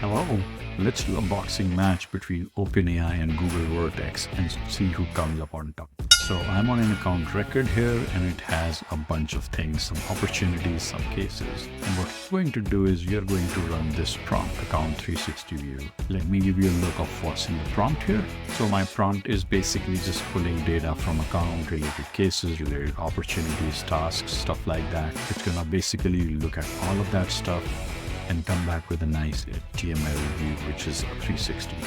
Hello, let's do a boxing match between OpenAI and Google Vertex and see who comes up on top. So I'm on an account record here and it has a bunch of things, some opportunities, some cases. And what we're going to do is we are going to run this prompt, account 360 view. Let me give you a look of what's in the prompt here. So my prompt is basically just pulling data from account related cases, related opportunities, tasks, stuff like that. It's gonna basically look at all of that stuff and come back with a nice HTML review, which is 360.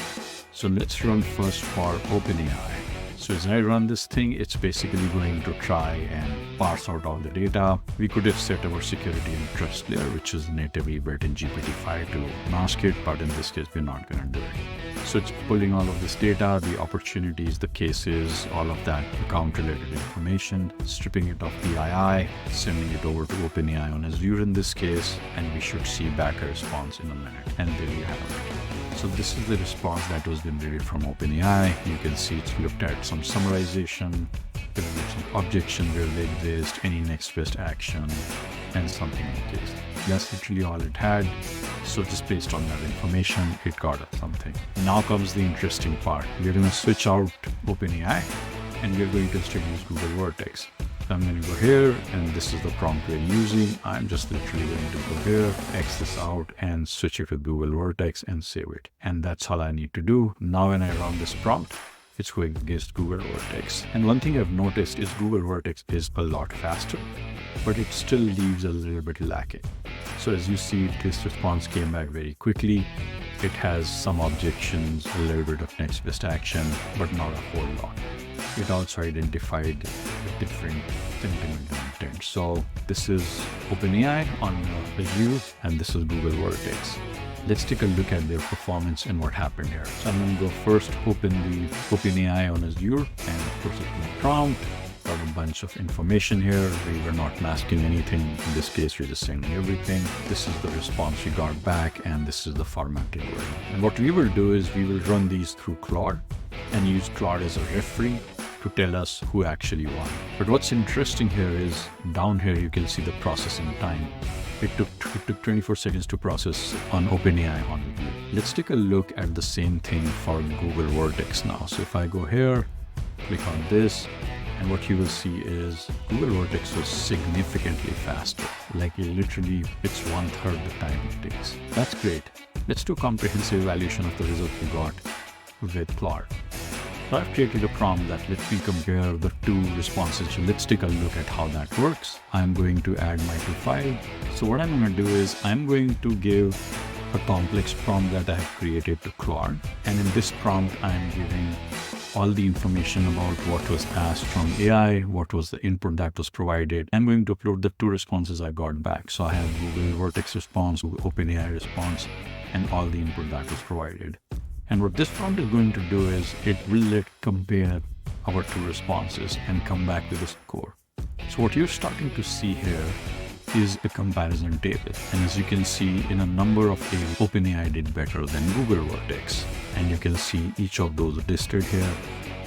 So let's run first for OpenAI. So as I run this thing, it's basically going to try and parse out all the data. We could have set our security and trust layer, which is natively built in GPTfy to mask it, but in this case, we're not going to do it. So it's pulling all of this data, the opportunities, the cases, all of that account related information, stripping it of PII, sending it over to OpenAI on Azure in this case, and we should see back a response in a minute. And there you have it. So this is the response that was generated from OpenAI. You can see it's looked at some summarization, some objection where they exist, any next best action, and something like this. That's literally all it had. So just based on that information, it got us something. Now comes the interesting part. We're going to switch out OpenAI and we're going to instead use Google Vertex. So I'm going to go here and this is the prompt we're using. I'm just literally going to go here, X this out and switch it with Google Vertex and save it. And that's all I need to do. Now when I run this prompt, it's going against Google Vertex. And one thing I've noticed is Google Vertex is a lot faster, but it still leaves a little bit lacking. So as you see, this response came back very quickly. It has some objections, a little bit of next best action, but not a whole lot. It also identified the different sentiment and intent. So this is OpenAI on Azure and this is Google Vertex. Let's take a look at their performance and what happened here. So I'm going to go first open the OpenAI on Azure and put it in the prompt. Got a bunch of information here. We were not masking anything. In this case, we're just sending everything. This is the response we got back and this is the formatted version. And what we will do is we will run these through Claude and use Claude as a referee to tell us who actually won. But what's interesting here is down here you can see the processing time. It took 24 seconds to process on OpenAI on Azure. Let's take a look at the same thing for Google Vertex now. So if I go here, click on this, and what you will see is Google Vertex was significantly faster. Like literally, it's 1/3 the time it takes. That's great. Let's do a comprehensive evaluation of the result we got with Claude. So I've created a prompt that lets me compare the two responses. So let's take a look at how that works. I'm going to add my two file. So what I'm going to do is I'm going to give a complex prompt that I have created to Claude. And in this prompt, I'm giving all the information about what was asked from AI, what was the input that was provided. I'm going to upload the two responses I got back. So I have Google Vertex response, Google OpenAI response, and all the input that was provided. And what this prompt is going to do is it will compare our two responses and come back with a score. So what you're starting to see here is a comparison table. And as you can see, in a number of areas, OpenAI did better than Google Vertex. And you can see each of those listed here.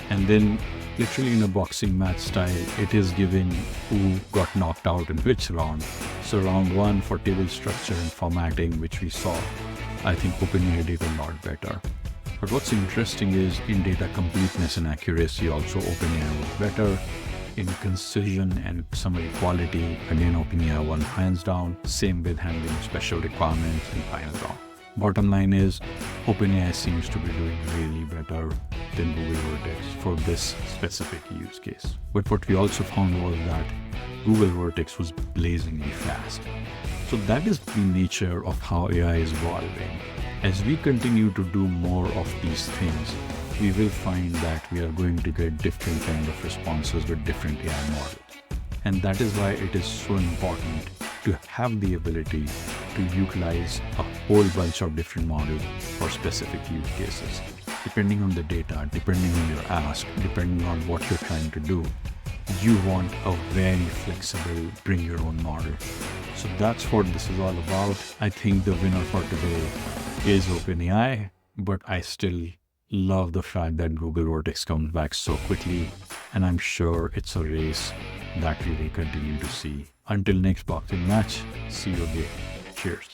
And then literally in a boxing match style, it is giving who got knocked out in which round. So round 1 for table structure and formatting, which we saw, I think OpenAI did a lot better. But what's interesting is in data completeness and accuracy, also OpenAI was better. In concision and summary quality, again, OpenAI won hands down. Same with handling special requirements and final round. Bottom line is OpenAI seems to be doing really better than Google Vertex for this specific use case. But what we also found was that Google Vertex was blazingly fast. So that is the nature of how AI is evolving. As we continue to do more of these things, we will find that we are going to get different kind of responses with different AI models. And that is why it is so important to have the ability to utilize a whole bunch of different models for specific use cases. Depending on the data, depending on your ask, depending on what you're trying to do, you want a very flexible, bring your own model. So that's what this is all about. I think the winner for today is OpenAI, but I still love the fact that Google Vertex comes back so quickly, and I'm sure it's a race that we will continue to see. Until next boxing match, see you again. Cheers.